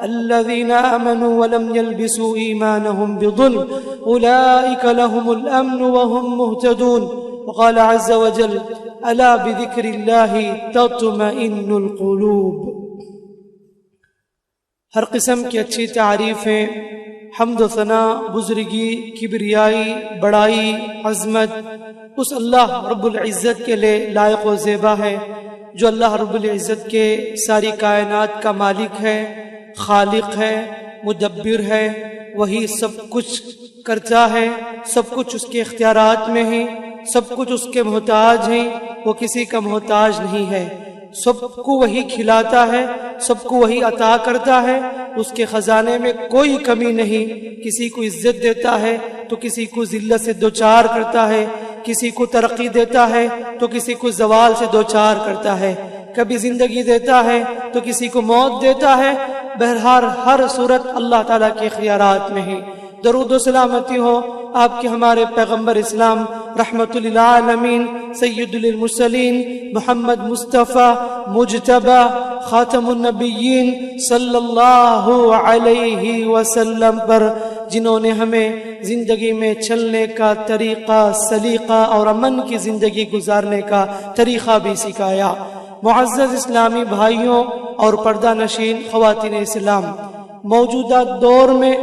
الذين آمنوا ولم يلبسوا إيمانهم بظلم أولئك لهم الأمن وهم مهتدون. وقال عز وجل ألا بذكر الله تطمئن القلوب. ہر قسم کی اچھی تعریفیں، حمد و ثنا، بزرگی، کبریائی، بڑائی، عظمت اس اللہ رب العزت کے لیے لائق و زیبا ہے جو اللہ رب العزت کے ساری کائنات کا مالک ہے، خالق ہے، مدبر ہے. وہی سب کچھ کرتا ہے، سب کچھ اس کے اختیارات میں ہے، سب کچھ اس کے محتاج ہیں، وہ کسی کا محتاج نہیں ہے. سب کو وہی کھلاتا ہے، سب کو وہی عطا کرتا ہے، اس کے خزانے میں کوئی کمی نہیں. کسی کو عزت دیتا ہے تو کسی کو ذلت سے دوچار کرتا ہے، کسی کو ترقی دیتا ہے تو کسی کو زوال سے دوچار کرتا ہے، کبھی زندگی دیتا ہے تو کسی کو موت دیتا ہے. بہرحال ہر صورت اللہ تعالیٰ کے اختیارات میں ہے. درود و سلامتی ہو آپ کے ہمارے پیغمبر اسلام رحمت للعالمین سید المرسلین محمد مصطفیٰ مجتبی خاتم النبیین صلی اللہ علیہ وسلم پر، جنہوں نے ہمیں زندگی میں چلنے کا طریقہ، سلیقہ اور امن کی زندگی گزارنے کا طریقہ بھی سکھایا. معزز اسلامی بھائیوں اور پردہ نشین خواتین اسلام، موجودہ دور میں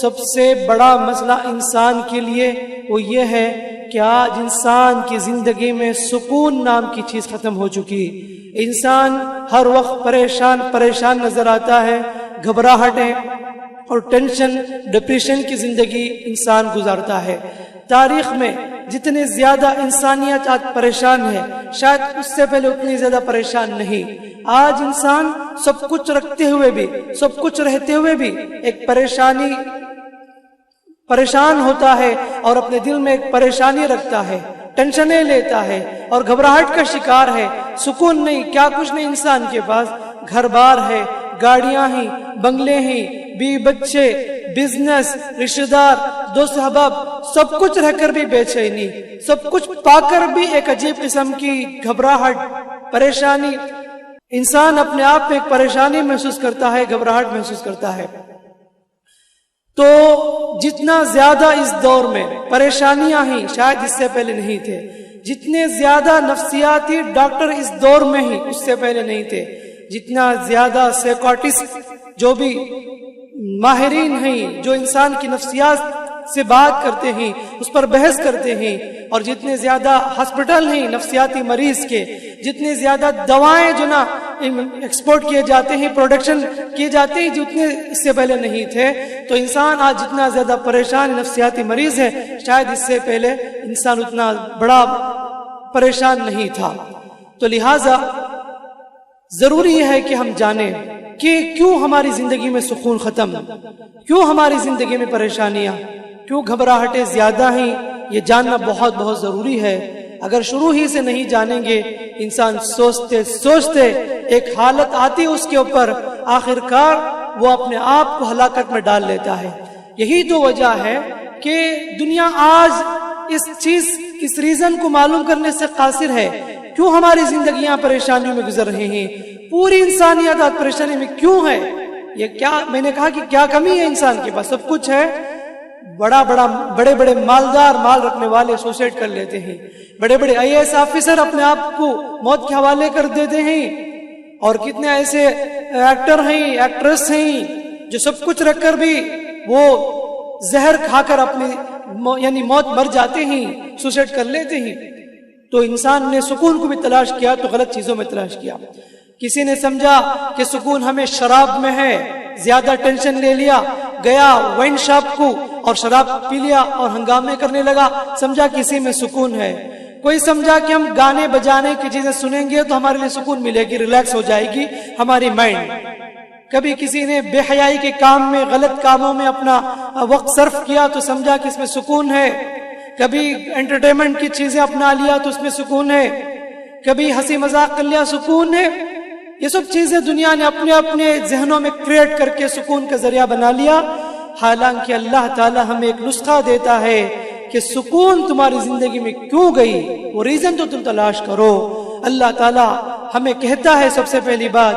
سب سے بڑا مسئلہ انسان کے لیے وہ یہ ہے کہ آج انسان کی زندگی میں سکون نام کی چیز ختم ہو چکی. انسان ہر وقت پریشان نظر آتا ہے، گھبراہٹیں اور ٹینشن، ڈپریشن کی زندگی انسان گزارتا ہے. تاریخ میں جتنے زیادہ انسانیت آج پریشان ہے، شاید اس سے پہلے اتنی زیادہ پریشان نہیں. آج انسان سب کچھ رکھتے ہوئے بھی، سب کچھ رہتے ہوئے بھی ایک پریشان ہوتا ہے اور اپنے دل میں ایک پریشانی رکھتا ہے، ٹینشنیں لیتا ہے اور گھبراہٹ کا شکار ہے. سکون نہیں، کیا کچھ نہیں انسان کے پاس. گھر بار ہے، گاڑیاں ہیں، بنگلے ہیں، بیوی بچے، بزنس، رشتہ دار، دوست احباب، سب کچھ رہ کر بھی بے چینی، سب کچھ پا کر بھی ایک عجیب قسم کی گھبراہٹ، پریشانی. انسان اپنے آپ میں ایک پریشانی محسوس کرتا ہے، گھبراہٹ محسوس کرتا ہے. تو جتنا زیادہ اس دور میں پریشانیاں ہیں، شاید اس سے پہلے نہیں تھے. جتنے زیادہ نفسیاتی ڈاکٹر اس دور میں ہیں، اس سے پہلے نہیں تھے. جتنا زیادہ سائیکاٹسٹ جو بھی ماہرین ہیں، جو انسان کی نفسیات سے بات کرتے ہیں، اس پر بحث کرتے ہیں، اور جتنے زیادہ ہسپتال ہیں نفسیاتی مریض کے، جتنے زیادہ دوائیں جو نا ایکسپورٹ کیے جاتے ہیں، پروڈکشن کیے جاتے ہیں، جتنے اس سے پہلے نہیں تھے. تو انسان آج جتنا زیادہ پریشان نفسیاتی مریض ہے، شاید اس سے پہلے انسان اتنا بڑا پریشان نہیں تھا. تو لہٰذا ضروری ہے کہ ہم جانیں کہ کیوں ہماری زندگی میں سکون ختم، کیوں ہماری زندگی میں پریشانیاں، کیوں گھبراہٹیں زیادہ ہیں. یہ جاننا بہت بہت ضروری ہے. اگر شروع ہی سے نہیں جانیں گے، انسان سوچتے سوچتے ایک حالت آتی اس کے اوپر، آخر کار وہ اپنے آپ کو ہلاکت میں ڈال لیتا ہے. یہی تو وجہ ہے کہ دنیا آج اس ریزن کو معلوم کرنے سے قاصر ہے. کیوں ہماری زندگیاں پریشانیوں میں گزر رہی ہیں؟ پوری انسانیت آج پریشانی میں کیوں ہے؟ یہ کیا، میں نے کہا کہ کیا کمی ہے انسان کے پاس؟ سب کچھ ہے. بڑے بڑے مالدار، مال رکھنے والے سوسائڈ کر لیتے ہیں. بڑے بڑے IAS آفیسر اپنے آپ کو موت کے حوالے کر دیتے ہیں. اور کتنے ایسے ایکٹر ہیں، ایکٹریس ہیں جو سب کچھ رکھ کر بھی وہ زہر کھا کر اپنی موت مر جاتے ہیں، سوسائڈ کر لیتے ہیں. تو انسان نے سکون کو بھی تلاش کیا تو غلط چیزوں میں تلاش کیا. کسی نے سمجھا کہ سکون ہمیں شراب میں ہے، زیادہ ٹینشن لے لیا، گیا وائن شاپ کو اور شراب پی لیا اور ہنگامے کرنے لگا، سمجھا کسی میں سکون ہے. کوئی سمجھا کہ ہم گانے بجانے کی چیزیں سنیں گے تو ہمارے لیے سکون ملے گی، ریلیکس ہو جائے گی ہماری مائنڈ. کبھی کسی نے بے حیائی کے کام میں، غلط کاموں میں اپنا وقت صرف کیا تو سمجھا کہ اس میں سکون ہے. کبھی انٹرٹینمنٹ کی چیزیں اپنا لیا تو اس میں سکون ہے. کبھی ہنسی مذاق کر لیا، سکون ہے. یہ سب چیزیں دنیا نے اپنے ذہنوں میں کریٹ کر کے سکون کا ذریعہ بنا لیا. حالانکہ اللہ تعالی ہمیں ایک نسخہ دیتا ہے کہ سکون تمہاری زندگی میں کیوں گئی، وہ ریزن تو تم تلاش کرو. اللہ تعالی ہمیں کہتا ہے سب سے پہلی بات،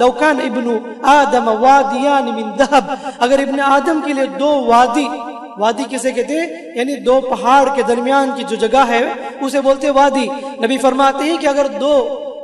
لوکان ابن آدم وادیان من ذهب، اگر ابن آدم کے لیے دو وادی کسے کہتے ہیں؟ یعنی دو پہاڑ کے درمیان کی جو جگہ ہے اسے بولتے وادی. نبی فرماتے ہیں کہ اگر دو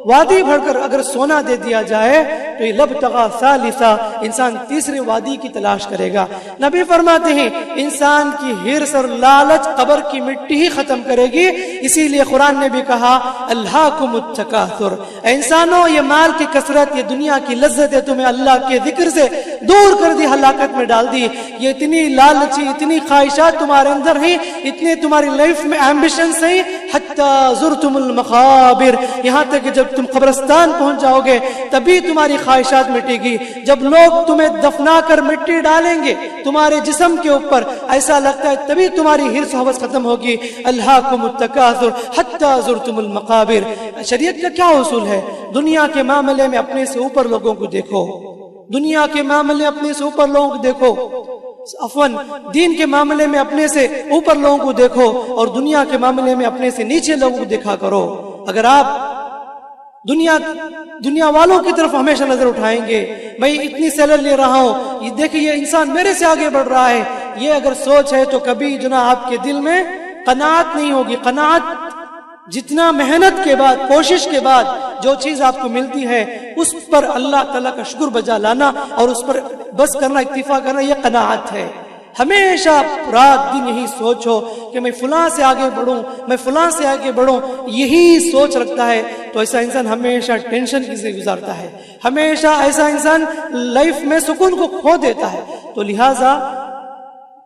وادی بھر کر اگر سونا دے دیا جائے تو یہ لبتغى ثالثا، انسان تیسرے وادی کی تلاش کرے گا. نبی فرماتے ہیں انسان کی حرص اور لالچ قبر کی مٹی ہی ختم کرے گی. اسی لیے قرآن نے بھی کہا الہاکم التکاثر، اے انسانوں یہ مال کی کثرت، یہ دنیا کی لذت ہے تمہیں اللہ کے ذکر سے دور کر دی، ہلاکت میں ڈال دی. یہ اتنی لالچی، اتنی خواہشات تمہارے اندر ہیں، اتنے تمہاری لائف میں ایمبیشنز ہیں، حتی زرتم المقابر، یہاں تک کہ جب تم قبرستان پہنچ جاؤ گے تبھی تمہاری خواہشات مٹے گی. جب لوگ تمہیں دفنا کر مٹی ڈالیں گے تمہارے جسم کے اوپر، ایسا لگتا ہے تبھی تمہاری حرص و ہوس ختم ہوگی. الہاکم التکاثر حتی زرتم المقابر. شریعت کا کیا اصول ہے؟ دنیا کے معاملے میں اپنے سے اوپر لوگوں کو دیکھو، دنیا کے معاملے اپنے سے اوپر لوگوں کو دیکھو، عفواً دین کے معاملے میں اپنے سے اوپر لوگوں کو دیکھو اور دنیا کے معاملے میں اپنے سے نیچے لوگوں کو دیکھا کرو. اگر آپ دنیا والوں کی طرف ہمیشہ نظر اٹھائیں گے، میں اتنی سیلر لے رہا ہوں، یہ دیکھیں یہ انسان میرے سے آگے بڑھ رہا ہے، یہ اگر سوچ ہے تو کبھی جناب آپ کے دل میں قناعت نہیں ہوگی. قناعت جتنا محنت کے بعد، کوشش کے بعد جو چیز آپ کو ملتی ہے اس پر اللہ تعالیٰ کا شکر بجا لانا اور اس پر بس کرنا، اکتفا کرنا، یہ قناعت ہے. ہمیشہ رات دن یہی سوچ ہو کہ میں فلاں سے آگے بڑھوں، میں فلاں سے آگے بڑھوں، یہی سوچ رکھتا ہے تو ایسا انسان ہمیشہ ٹینشن کی زندگی گزارتا ہے، ہمیشہ ایسا انسان لائف میں سکون کو کھو دیتا ہے. تو لہٰذا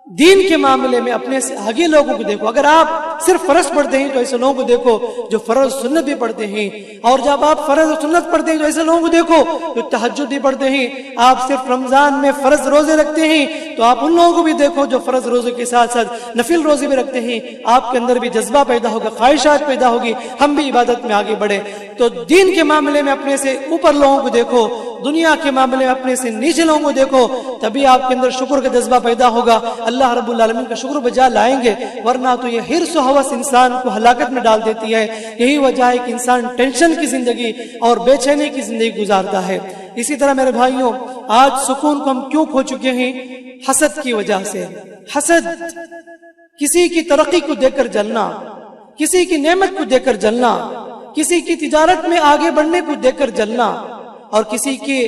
دین کے معاملے میں اپنے سے آگے لوگوں کو دیکھو. اگر آپ صرف فرض پڑھتے ہیں تو ایسے لوگوں کو دیکھو جو فرض سنت بھی پڑھتے ہیں، اور جب آپ فرض و سنت پڑھتے ہیں تو ایسے لوگوں کو دیکھو جو تہجد بھی پڑھتے ہیں. آپ صرف رمضان میں فرض روزے رکھتے ہیں تو آپ ان لوگوں کو بھی دیکھو جو فرض روزے کے ساتھ ساتھ نفل روزے بھی رکھتے ہیں. آپ کے اندر بھی جذبہ پیدا ہوگا، خواہشات پیدا ہوگی، ہم بھی عبادت میں آگے بڑھے. تو دین کے معاملے میں اپنے سے اوپر لوگوں کو دیکھو، دنیا کے معاملے میں اپنے سے نیچے لوگوں کو دیکھو، تبھی آپ کے اندر شکر کا جذبہ پیدا ہوگا، اللہ رب العالمین کا شکر بجا لائیں گے. ورنہ تو یہ حرص و ہوس انسان کو ہلاکت میں ڈال دیتی ہے. یہی وجہ ہے کہ انسان ٹینشن کی زندگی اور بے چینی کی زندگی گزارتا ہے. اسی طرح میرے بھائیوں، آج سکون کو ہم کیوں کھو چکے ہیں؟ حسد کی وجہ سے. حسد، کسی کی ترقی کو دیکھ کر جلنا، کسی کی نعمت کو دیکھ کر جلنا، کسی کی تجارت میں آگے بڑھنے کو دیکھ کر جلنا اور کسی کی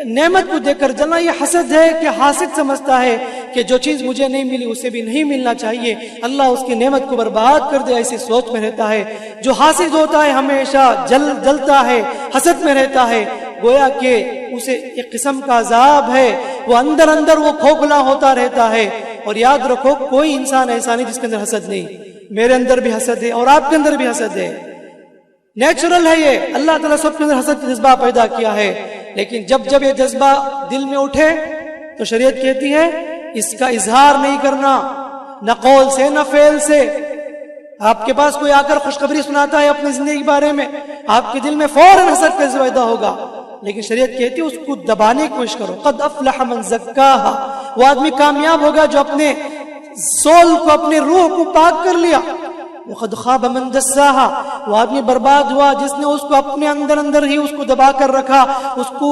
نعمت کو دیکھ کر جلنا، یہ حسد ہے کہ حاسد سمجھتا ہے کہ جو چیز مجھے نہیں ملی اسے بھی نہیں ملنا چاہیے، اللہ اس کی نعمت کو برباد کر دے، ایسی سوچ میں رہتا ہے. جو حاسد ہوتا ہے ہمیشہ جلتا ہے، حسد میں رہتا ہے، گویا کہ اسے ایک قسم کا عذاب ہے، وہ اندر وہ کھوکھلا ہوتا رہتا ہے. اور یاد رکھو کوئی انسان ایسا نہیں جس کے اندر حسد نہیں. میرے اندر بھی حسد ہے اور آپ کے اندر بھی حسد ہے، نیچرل ہے یہ. اللہ تعالیٰ سب کے اندر حسد کا جذبہ پیدا کیا ہے، لیکن جب یہ جذبہ دل میں اٹھے تو شریعت کہتی ہے اس کا اظہار نہیں کرنا، نہ قول سے نہ فعل سے. آپ کے پاس کوئی آ کر خوشخبری سناتا ہے اپنی زندگی کے بارے میں، آپ کے دل میں فوراً حسد کا جذبہ پیدا ہوگا، لیکن شریعت کہتی ہے اس کو دبانے کی کوشش کرو. قد افلح من زکاہا، وہ آدمی کامیاب ہوگا جو اپنے سول کو، اپنے روح کو پاک کر لیا. وقد خاب من دساہا، وہ آدمی برباد ہوا جس نے اس کو اپنے اندر ہی اس کو دبا کر رکھا، اس کو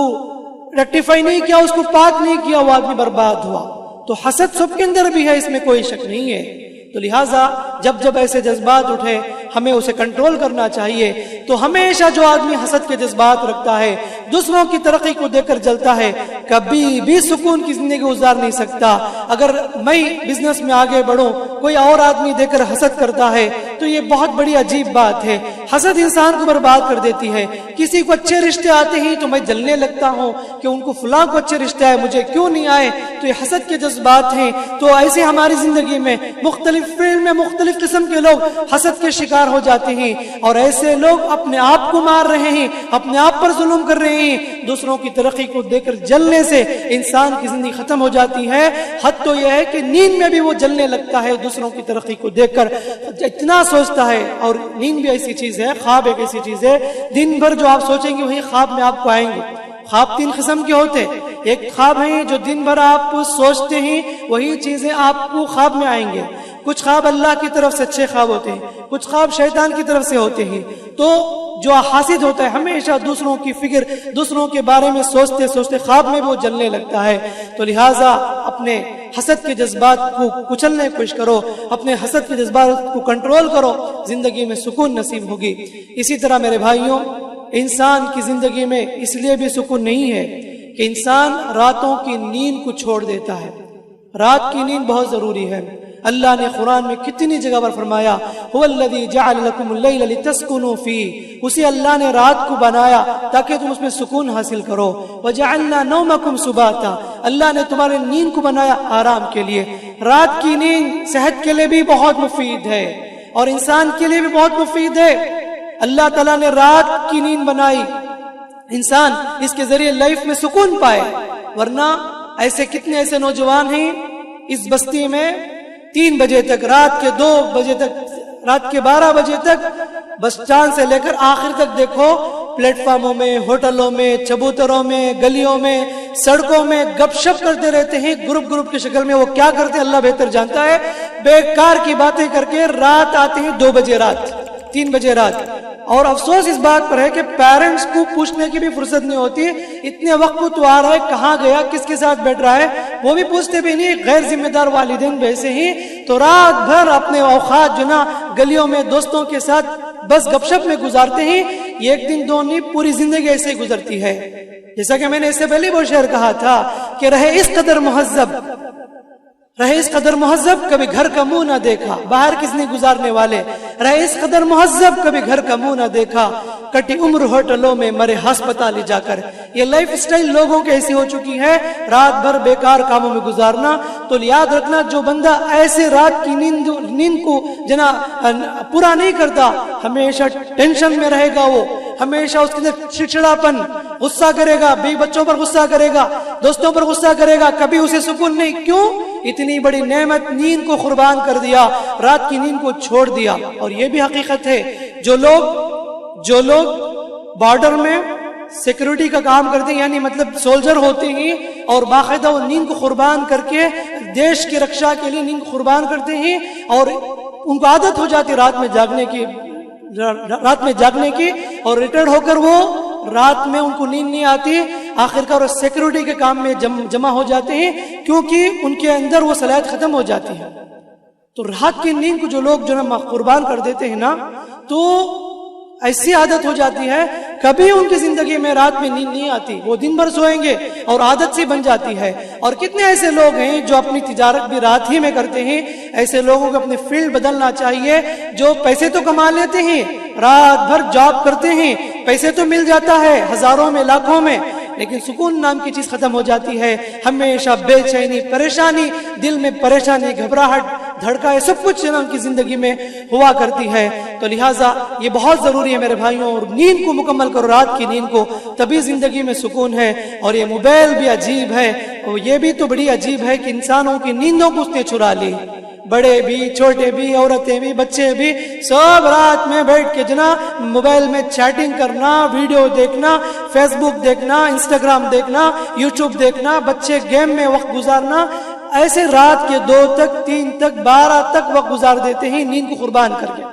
ریکٹیفائی نہیں کیا، اس کو پاک نہیں کیا، وہ آدمی برباد ہوا. تو حسد سب کے اندر بھی ہے، اس میں کوئی شک نہیں ہے. تو لہٰذا جب ایسے جذبات اٹھے ہمیں اسے کنٹرول کرنا چاہیے. تو ہمیشہ جو آدمی حسد کے جذبات رکھتا ہے، دوسروں کی ترقی کو دیکھ کر جلتا ہے، کبھی بھی سکون کی زندگی گزار نہیں سکتا. اگر میں بزنس میں آگے بڑھوں، کوئی اور آدمی دیکھ کر حسد کرتا ہے تو یہ بہت بڑی عجیب بات ہے. حسد انسان کو برباد کر دیتی ہے. کسی کو اچھے رشتے آتے ہیں تو میں جلنے لگتا ہوں کہ ان کو فلاں کو اچھے رشتے آئے، مجھے کیوں نہیں آئے. تو یہ حسد کے جذبات ہیں. تو ایسے ہماری زندگی میں مختلف فیلڈ میں مختلف قسم کے لوگ حسد کے شکار ہو جاتے ہیں، اور ایسے لوگ اپنے آپ کو مار رہے ہیں، اپنے آپ پر ظلم کر رہے ہیں. دوسروں کی ترقی کو دیکھ کر جلنے سے انسان کی زندگی ختم ہو جاتی ہے. حد تو یہ ہے کہ نیند میں بھی وہ جلنے لگتا ہے دوسروں کی ترقی کو دیکھ کر، اتنا سوچتا ہے. اور نیند بھی ایسی چیز ہے، خواب ایک ایسی چیز ہے، دن بھر جو آپ سوچیں گے وہی خواب میں آپ کو آئیں گے. خواب 3 قسم کے ہوتے ہیں. ایک خواب ہے جو دن بھر آپ سوچتے ہیں وہی چیزیں آپ کو خواب میں آئیں گے. کچھ خواب اللہ کی طرف سے اچھے خواب ہوتے ہیں، کچھ خواب شیطان کی طرف سے ہوتے ہیں. تو جو حاسد ہوتا ہے ہمیشہ دوسروں کی فکر، دوسروں کے بارے میں سوچتے سوچتے خواب میں وہ جلنے لگتا ہے. تو لہٰذا اپنے حسد کے جذبات کو کچلنے کی کوشش کرو، اپنے حسد کے جذبات کو کنٹرول کرو، زندگی میں سکون نصیب ہوگی. اسی طرح میرے بھائیوں، انسان کی زندگی میں اس لیے بھی سکون نہیں ہے کہ انسان راتوں کی نیند کو چھوڑ دیتا ہے. رات کی نیند بہت ضروری ہے. اللہ نے قرآن میں کتنی جگہ پر فرمایا هو الذی جعل لکم اللیل لتسکنوا فیہ، اسی اللہ نے رات کو بنایا تاکہ تم اس میں سکون حاصل کرو. وجعلنا نومکم سباتا، اللہ نے تمہارے نیند کو بنایا آرام کے لیے. رات کی نیند صحت کے لیے بھی بہت مفید ہے اور انسان کے لیے بھی بہت مفید ہے. اللہ تعالیٰ نے رات کی نیند بنائی، انسان اس کے ذریعے لائف میں سکون پائے. ورنہ ایسے کتنے ایسے نوجوان ہیں اس بستی میں 3 بجے تک، رات کے 2 بجے تک، رات کے 12 بجے تک بس اسٹینڈ سے لے کر آخر تک دیکھو پلیٹ فارموں میں، ہوٹلوں میں، چبوتروں میں، گلیوں میں، سڑکوں میں گپ شپ کرتے رہتے ہیں. گروپ کی شکل میں وہ کیا کرتے ہیں اللہ بہتر جانتا ہے. بیکار کی باتیں کر کے رات آتے ہیں 2 بجے رات، 3 بجے رات. اور افسوس اس بات پر ہے کہ پیرنٹس کو پوچھنے کی بھی فرصت نہیں ہوتی. اتنے وقت کو تو آ رہا ہے، کہاں گیا، کس کے ساتھ بیٹھ رہا ہے، وہ بھی پوچھتے بھی نہیں. غیر ذمہ دار والدین ویسے ہی تو رات بھر اپنے اوقات جو نا گلیوں میں دوستوں کے ساتھ بس گپ شپ میں گزارتے ہیں. یہ 1 دن 2 نہیں، پوری زندگی ایسے ہی گزرتی ہے. جیسا کہ میں نے اس سے پہلے وہ شعر کہا تھا کہ رہے اس قدر مہذب کبھی گھر کا منہ نہ دیکھا. باہر کس نے گزارنے والے، رہے اس قدر مہذب کبھی گھر کا منہ نہ دیکھا، کٹی عمر ہوٹلوں میں مرے ہسپتال جا کر. یہ لائف سٹائل لوگوں کی ایسی ہو چکی ہے، رات بھر بیکار کاموں میں گزارنا. تو یاد رکھنا جو بندہ ایسے رات کی نیند کو جنا پورا نہیں کرتا، ہمیشہ ٹینشن میں رہے گا. وہ ہمیشہ اس کے اندر چڑچڑاپن، غصہ کرے گا، بیوی بچوں پر غصہ کرے گا، دوستوں پر غصہ کرے گا، کبھی اسے سکون نہیں. کیوں؟ اتنی بڑی نعمت نیند کو قربان کر دیا، رات کی نیند کو چھوڑ دیا. اور یہ بھی حقیقت ہے جو لوگ بارڈر میں سیکورٹی کا کام کرتے ہیں، یعنی مطلب سولجر ہوتے ہیں اور باقاعدہ وہ نیند کو قربان کر کے دیش کی رکشا کے لیے نیند کو قربان کرتے ہیں، اور ان کو عادت ہو جاتی رات میں جاگنے کی اور ریٹائرڈ ہو کر وہ رات میں ان کو نیند نہیں آتی، آخرکار وہ سیکورٹی کے کام میں جمع ہو جاتے ہیں کیونکہ ان کے اندر وہ صلاحیت ختم ہو جاتی ہے. تو رات کی نیند کو جو لوگ جو نا قربان کر دیتے ہیں نا، تو ایسی عادت ہو جاتی ہے کبھی ان کی زندگی میں رات میں نیند نہیں آتی، وہ دن بھر سوئیں گے اور عادت سی بن جاتی ہے. اور کتنے ایسے لوگ ہیں جو اپنی تجارت بھی رات ہی میں کرتے ہیں. ایسے لوگوں کو اپنے فیلڈ بدلنا چاہیے. جو پیسے تو کما لیتے ہیں، رات بھر جاب کرتے ہیں، پیسے تو مل جاتا ہے ہزاروں میں، لاکھوں میں، لیکن سکون نام کی چیز ختم ہو جاتی ہے. ہمیشہ بے چینی، پریشانی، دل میں پریشانی، گھبراہٹ، دھڑکا، یہ سب کچھ ان کی زندگی میں ہوا کرتی ہے. تو لہٰذا یہ بہت ضروری ہے میرے بھائیوں، اور نیند کو مکمل کرو، رات کی نیند کو، تبھی زندگی میں سکون ہے. اور یہ موبائل بھی عجیب ہے، اور یہ بھی تو بڑی عجیب ہے کہ انسانوں کی نیندوں کو اس نے چرا لی. بڑے بھی، چھوٹے بھی، عورتیں بھی، بچے بھی، سب رات میں بیٹھ کے جنا موبائل میں چیٹنگ کرنا، ویڈیو دیکھنا، فیس بک دیکھنا، انسٹاگرام دیکھنا، یوٹیوب دیکھنا، بچے گیم میں وقت گزارنا. ایسے رات کے 2 تک، 3 تک، 12 تک وقت گزار دیتے ہیں نیند کو قربان کر کے.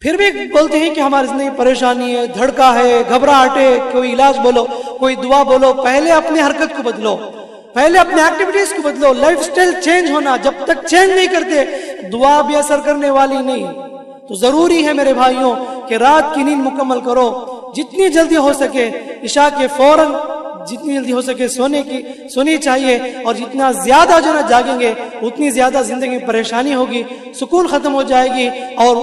پھر بھی بولتے ہیں کہ ہماری زندگی پریشانی ہے، دھڑکا ہے، گھبراہٹ ہے، کوئی علاج بولو، کوئی دعا بولو. پہلے اپنی حرکت کو بدلو، پہلے اپنے ایکٹیویٹیز کو بدلو. لائف سٹائل چینج ہونا، جب تک چینج نہیں کرتے دعا بھی اثر کرنے والی نہیں. تو ضروری ہے میرے بھائیوں کہ رات کی نیند مکمل کرو، جتنی جلدی ہو سکے عشاء کے فوراً جتنی جلدی ہو سکے سونی چاہیے. اور جتنا زیادہ جو نا جاگیں گے اتنی زیادہ زندگی میں پریشانی ہوگی، سکون ختم ہو جائے گی. اور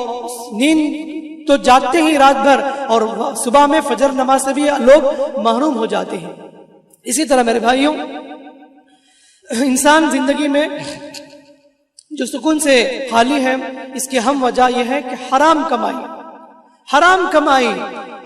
نیند تو جاگتے ہی رات بھر، اور صبح میں فجر نماز سے بھی لوگ محروم ہو جاتے ہیں. اسی طرح میرے بھائیوں، انسان زندگی میں جو سکون سے خالی ہے، اس کی ہم وجہ یہ ہے کہ حرام کمائی.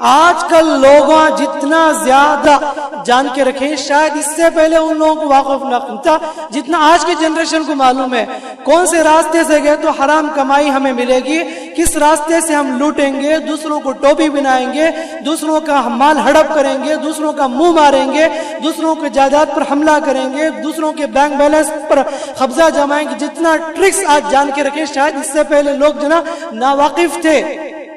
آج کل لوگوں جتنا زیادہ جان کے رکھیں، شاید اس سے پہلے ان لوگوں کو واقف نہ تھا جتنا آج کی جنریشن کو معلوم ہے. کون سے راستے سے گئے تو حرام کمائی ہمیں ملے گی، کس راستے سے ہم لوٹیں گے، دوسروں کو ٹوپی بنائیں گے، دوسروں کا مال ہڑپ کریں گے، دوسروں کا منہ ماریں گے، دوسروں کے جائیداد پر حملہ کریں گے، دوسروں کے بینک بیلنس پر قبضہ جمائیں گے. جتنا ٹرکس آج جان کے رکھیں، شاید اس سے پہلے لوگ جو نا ناواقف تھے.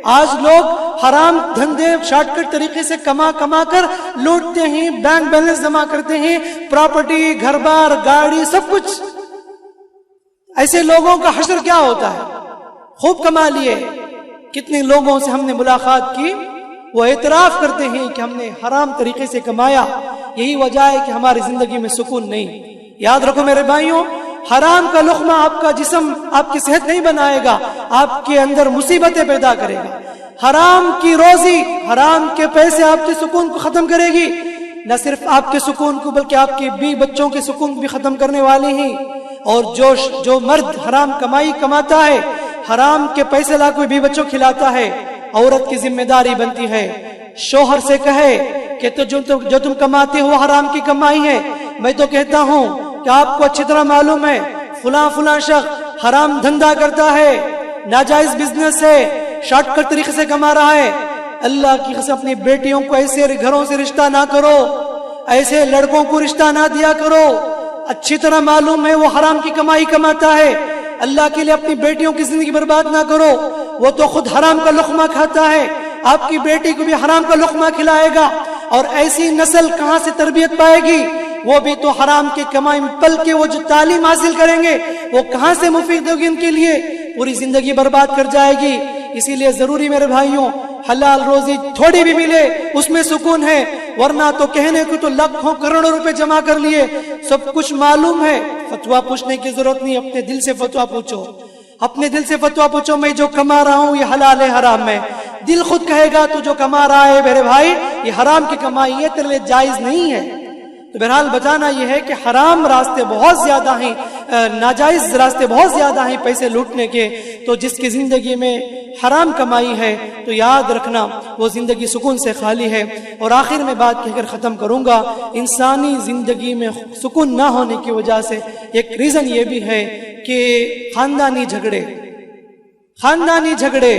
آج لوگ حرام دھندے شارٹ کٹ طریقے سے کما کر لوٹتے ہیں، بینک بیلنس جمع کرتے ہیں، پراپرٹی، گھر بار، گاڑی، سب کچھ۔ ایسے لوگوں کا حشر کیا ہوتا ہے؟ خوب کما لیے۔ کتنے لوگوں سے ہم نے ملاقات کی، وہ اعتراف کرتے ہیں کہ ہم نے حرام طریقے سے کمایا، یہی وجہ ہے کہ ہماری زندگی میں سکون نہیں۔ یاد رکھو میرے بھائیوں، حرام کا لقمہ آپ کا جسم، آپ کی صحت نہیں بنائے گا، آپ کے اندر مصیبتیں پیدا کرے گا۔ حرام کی روزی، حرام کے پیسے آپ کے سکون کو ختم کرے گی، نہ صرف آپ کے سکون کو بلکہ آپ کے بیوی بچوں کے سکون کو بھی ختم کرنے والی ہیں۔ اور جو مرد حرام کمائی کماتا ہے، حرام کے پیسے لا کے بیوی بچوں کھلاتا ہے، عورت کی ذمہ داری بنتی ہے شوہر سے کہے کہ جو تم کماتے ہو حرام کی کمائی ہے۔ میں تو کہتا ہوں کہ آپ کو اچھی طرح معلوم ہے فلاں شخص حرام دھندا کرتا ہے، ناجائز بزنس ہے، شارٹ کٹ طریقے سے کما رہا ہے۔ اللہ کی قسم اپنی بیٹیوں کو ایسے گھروں سے رشتہ نہ کرو، ایسے لڑکوں کو رشتہ نہ دیا کرو، اچھی طرح معلوم ہے وہ حرام کی کمائی کماتا ہے۔ اللہ کے لیے اپنی بیٹیوں کی زندگی برباد نہ کرو، وہ تو خود حرام کا لقمہ کھاتا ہے، آپ کی بیٹی کو بھی حرام کا لقمہ کھلائے گا، اور ایسی نسل کہاں سے تربیت پائے گی؟ وہ بھی تو حرام کی کمائی میں پل کے وہ جو تعلیم حاصل کریں گے وہ کہاں سے مفید ہوگی ان کے لیے؟ پوری زندگی برباد کر جائے گی۔ اسی لیے ضروری میرے بھائیوں، حلال روزی تھوڑی بھی ملے اس میں سکون ہے، ورنہ تو کہنے کو تو لاکھوں کروڑوں روپے جمع کر لیے، سب کچھ معلوم ہے، فتویٰ پوچھنے کی ضرورت نہیں، اپنے دل سے فتویٰ پوچھو، اپنے دل سے فتویٰ پوچھو، میں جو کما رہا ہوں یہ حلال ہے حرام ہے؟ دل خود کہے گا تو جو کما رہا ہے میرے بھائی یہ حرام کی کمائی ہے، تیرے لیے جائز نہیں ہے۔ تو بہرحال بتانا یہ ہے کہ حرام راستے بہت زیادہ ہیں، ناجائز راستے بہت زیادہ ہیں پیسے لوٹنے کے، تو جس کی زندگی میں حرام کمائی ہے تو یاد رکھنا وہ زندگی سکون سے خالی ہے۔ اور آخر میں بات کہہ کر ختم کروں گا، انسانی زندگی میں سکون نہ ہونے کی وجہ سے ایک ریزن یہ بھی ہے کہ خاندانی جھگڑے،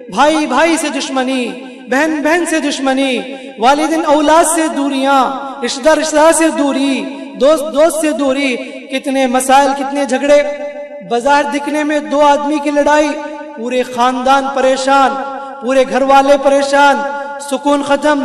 بھائی بھائی سے دشمنی، بہن بہن سے دشمنی، والدین اولاد سے دوریاں، رشتہ دار رشتہ دار سے دوری، دوست سے دوری، کتنے مسائل، کتنے جھگڑے، بظاہر دکھنے میں دو آدمی کی لڑائی، پورے خاندان پریشان، پورے گھر والے پریشان، سکون ختم۔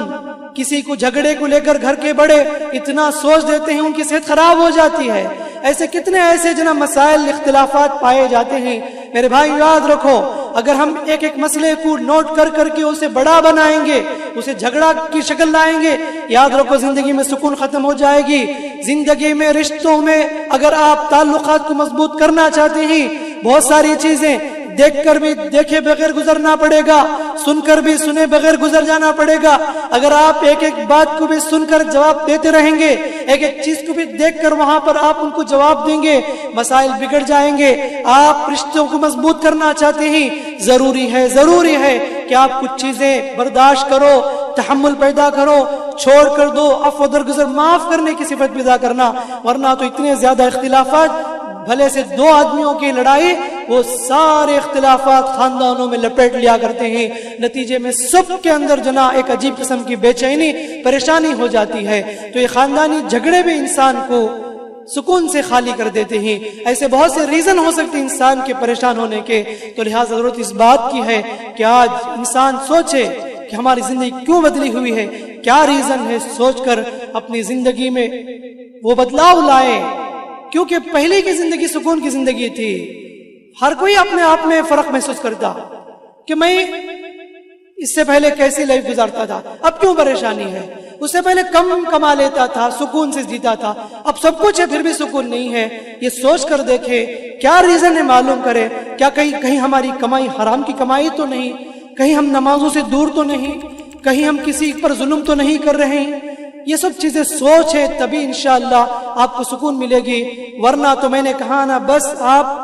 کسی کو جھگڑے کو لے کر گھر کے بڑے اتنا سوچ دیتے ہیں ان کی صحت خراب ہو جاتی ہے۔ ایسے کتنے ایسے جناب مسائل، اختلافات پائے جاتے ہیں۔ میرے بھائی یاد رکھو، اگر ہم ایک ایک مسئلے کو نوٹ کر کے اسے بڑا بنائیں گے، اسے جھگڑا کی شکل لائیں گے، یاد رکھو زندگی میں سکون ختم ہو جائے گی۔ زندگی میں، رشتوں میں اگر آپ تعلقات کو مضبوط کرنا چاہتے ہیں، بہت ساری چیزیں دیکھ کر بھی دیکھے بغیر گزرنا پڑے گا، سن کر بھی سنے بغیر گزر جانا پڑے گا۔ اگر آپ ایک ایک بات کو بھی سن کر جواب دیتے رہیں گے، ایک ایک چیز کو بھی دیکھ کر وہاں پر آپ ان کو جواب دیں گے، مسائل بگڑ جائیں گے۔ آپ رشتوں کو مضبوط کرنا چاہتے ہیں، ضروری ہے کہ آپ کچھ چیزیں برداشت کرو، تحمل پیدا کرو، چھوڑ کر دو، عفو درگزر، معاف کرنے کی صفت پیدا کرنا، ورنہ تو اتنے زیادہ اختلافات، بھلے سے دو آدمیوں کی لڑائی، وہ سارے اختلافات خاندانوں میں لپیٹ لیا کرتے ہیں، نتیجے میں سب کے اندر جنا ایک عجیب قسم کی بے چینی، پریشانی ہو جاتی ہے۔ تو یہ خاندانی جھگڑے بھی انسان کو سکون سے خالی کر دیتے ہیں۔ ایسے بہت سے ریزن ہو سکتے ہیں انسان کے پریشان ہونے کے، تو لہٰذا ضرورت اس بات کی ہے کہ آج انسان سوچے کہ ہماری زندگی کیوں بدلی ہوئی ہے، کیا ریزن ہے، سوچ کر اپنی زندگی میں وہ بدلاؤ لائے، کیونکہ پہلے کی زندگی سکون کی زندگی تھی۔ ہر کوئی اپنے آپ میں فرق محسوس کرتا کہ میں اس سے پہلے کیسی لائف گزارتا تھا، اب کیوں پریشانی ہے، اس سے پہلے کم کما لیتا تھا، سکون سے جیتا تھا، اب سب کچھ ہے پھر بھی سکون نہیں ہے۔ یہ سوچ کر دیکھے کیا ریزن ہے، معلوم کرے، کیا کہیں ہماری کمائی حرام کی کمائی تو نہیں، کہیں ہم نمازوں سے دور تو نہیں، کہیں ہم کسی پر ظلم تو نہیں کر رہے ہیں۔ یہ سب چیزیں سوچ ہے، تبھی انشاءاللہ آپ کو سکون ملے گی، ورنہ تو میں نے کہا نا، بس آپ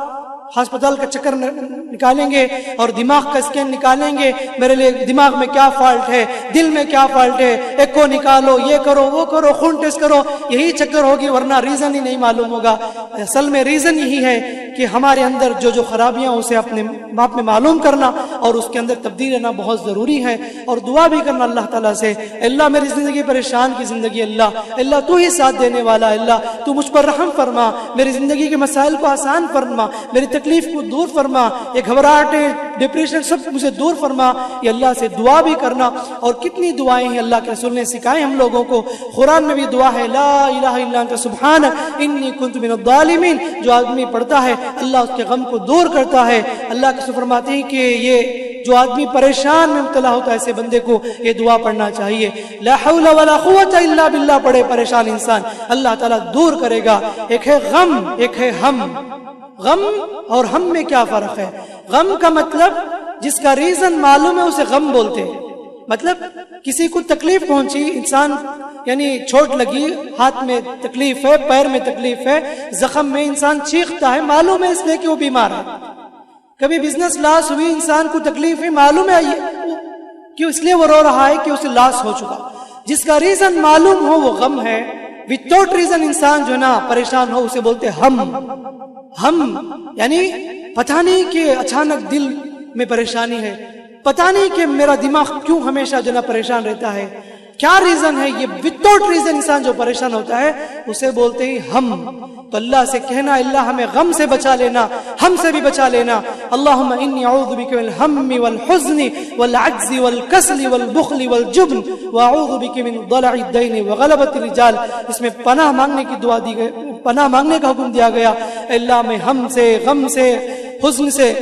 ہسپتال کا چکر نکالیں گے اور دماغ کا اسکین نکالیں گے، میرے لیے دماغ میں کیا فالٹ ہے، دل میں کیا فالٹ ہے، ایکو نکالو، یہ کرو وہ کرو، خون ٹیسٹ کرو، یہی چکر ہوگی، ورنہ ریزن ہی نہیں معلوم ہوگا۔ اصل میں ریزن یہی ہے کہ ہمارے اندر جو خرابیاں اسے اپنے باپ میں معلوم کرنا اور اس کے اندر تبدیل لینا بہت ضروری ہے، اور دعا بھی کرنا اللہ تعالیٰ سے، اللہ میری زندگی پریشان کی زندگی، اللہ تو ہی ساتھ دینے والا، اللہ تو مجھ پر رحم فرما، میری زندگی کے مسائل کو آسان فرما، میری تکلیف کو دور فرما، یہ گھبراہٹیں ڈپریشن سب مجھے دور فرما. یہ اللہ سے دعا بھی کرنا. اور کتنی دعائیں ہیں اللہ کے رسول نے سکھائے ہم لوگوں کو. قرآن میں بھی دعا ہے لا الہ الا انت سبحانک انی کنت من الظالمین. جو آدمی پڑھتا ہے اللہ اس کے غم کو دور کرتا ہے. اللہ کے رسول فرماتے ہیں کہ یہ جو آدمی پریشان میں مبتلا ہوتا ہے ایسے بندے کو یہ دعا پڑھنا چاہیے. لا حول ولا قوت الا باللہ پڑھے پریشان انسان اللہ تعالیٰ دور کرے گا. ایک ہے غم, ایک ہے ہم. غم اور ہم میں کیا فرق ہے؟ غم کا مطلب جس کا ریزن معلوم ہے اسے غم بولتے ہیں. مطلب کسی کو تکلیف پہنچی, انسان یعنی چوٹ لگی, ہاتھ میں تکلیف ہے, پیر میں تکلیف ہے, زخم میں انسان چیختا ہے, معلوم ہے اس لیے کہ وہ بیمار ہے. کبھی بزنس لاس ہوئی, انسان کو تکلیف ہے, معلوم ہے کہ اس لیے وہ رو رہا ہے کہ اسے لاس ہو چکا. جس کا ریزن معلوم ہو وہ غم ہے. وداؤٹ ریزن انسان جو ہے نا پریشان ہو اسے بولتے ہم یعنی پتہ نہیں کہ اچانک دل میں پریشانی ہے, پتہ نہیں کہ میرا دماغ کیوں ہمیشہ جو ہے نا پریشان رہتا ہے, کیا ریزن ہے. یہ وداؤٹ ریزن انسان جو پریشان ہوتا ہے اسے بولتے ہیں ہم. تو اللہ سے کہنا اللہ ہمیں غم سے بچا لینا, ہم سے بھی بچا لینا. اللہم انی اعوذ بک من الہم والحزن والعجز والکسل والبخل والجبن واعوذ بک من ضلع الدین وغلبۃ الرجال. اس میں پناہ مانگنے کی دعا دی گئی, پناہ مانگنے کا حکم دیا گیا. اللہ میں ہم سے, غم سے, حزن سے,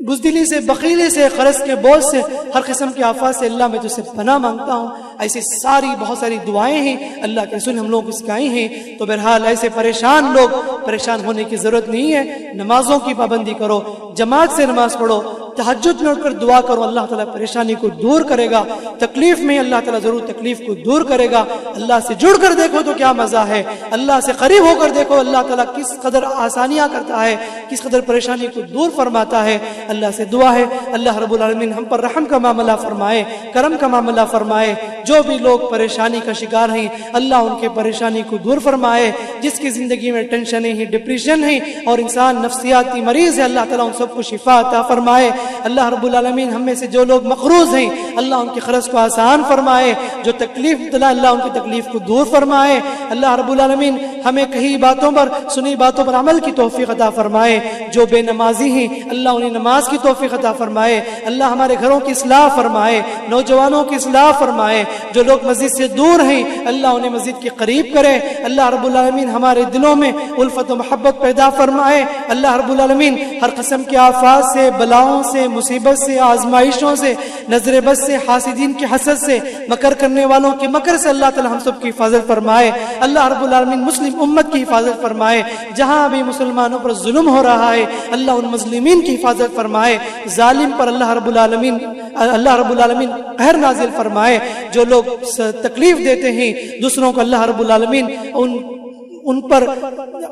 بزدلی سے, بخیلی سے, قرض کے بوجھ سے, ہر قسم کے آفات سے اللہ میں تجھ سے پناہ مانگتا ہوں. ایسی ساری بہت ساری دعائیں ہیں اللہ کے رسول ہم لوگوں کو سکھائی ہیں. تو بہرحال ایسے پریشان لوگ پریشان ہونے کی ضرورت نہیں ہے. نمازوں کی پابندی کرو, جماعت سے نماز پڑھو, تہجد میں اٹھ کر دعا کرو, اللہ تعالیٰ پریشانی کو دور کرے گا. تکلیف میں اللہ تعالیٰ ضرور تکلیف کو دور کرے گا. اللہ سے جڑ کر دیکھو تو کیا مزہ ہے, اللہ سے قریب ہو کر دیکھو اللہ تعالیٰ کس قدر آسانیاں کرتا ہے, کس قدر پریشانی کو دور فرماتا ہے. اللہ سے دعا ہے اللہ رب العالمین ہم پر رحم کا معاملہ فرمائے, کرم کا معاملہ فرمائے. جو بھی لوگ پریشانی کا شکار ہیں اللہ ان کے پریشانی کو دور فرمائے. جس کی زندگی میں ٹینشنیں ہیں, ڈپریشن ہیں اور انسان نفسیاتی مریض ہے اللہ تعالیٰ ان سب کو شفا عطا فرمائے. اللہ رب العالمین ہم میں سے جو لوگ مقروض ہیں اللہ ان کے قرض کو آسان فرمائے. جو تکلیف مبتلا اللہ ان کی تکلیف کو دور فرمائے. اللہ رب العالمین ہمیں کہی باتوں پر, سنی باتوں پر عمل کی توفیق عطا فرمائے. جو بے نمازی ہیں اللہ انہیں نماز کی توفیق عطا فرمائے. اللہ ہمارے گھروں کی اصلاح فرمائے, نوجوانوں کی اصلاح فرمائے. جو لوگ مسجد سے دور ہیں اللہ انہیں مسجد کے قریب کرے. اللہ رب العالمین ہمارے دلوں میں الفت و محبت پیدا فرمائے. اللہ رب العالمین ہر قسم کے آفات سے, بلاؤں سے, مصیبت سے, آزمائشوں سے, نظر بد سے, حاسدین کے حسد سے, مکر کرنے والوں کے مکر سے اللہ تعالی ہم سب کی حفاظت فرمائے. اللہ رب العالمین مسلم امت کی حفاظت فرمائے. جہاں بھی مسلمانوں پر ظلم ہو رہا ہے اللہ ان مظلومین کی حفاظت فرمائے. ظالم پر اللہ رب العالمین قہر نازل فرمائے. جو لوگ تکلیف دیتے ہیں دوسروں کو اللہ رب العالمین ان پر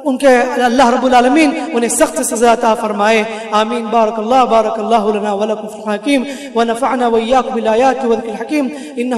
ان کے اللہ رب العالمین انہیں سخت سزا عطا فرمائے. آمین. بارک اللہ لنا ولکم فی الحکیم ونفعنا وإیاکم بالآیات والذکر الحکیم. انہ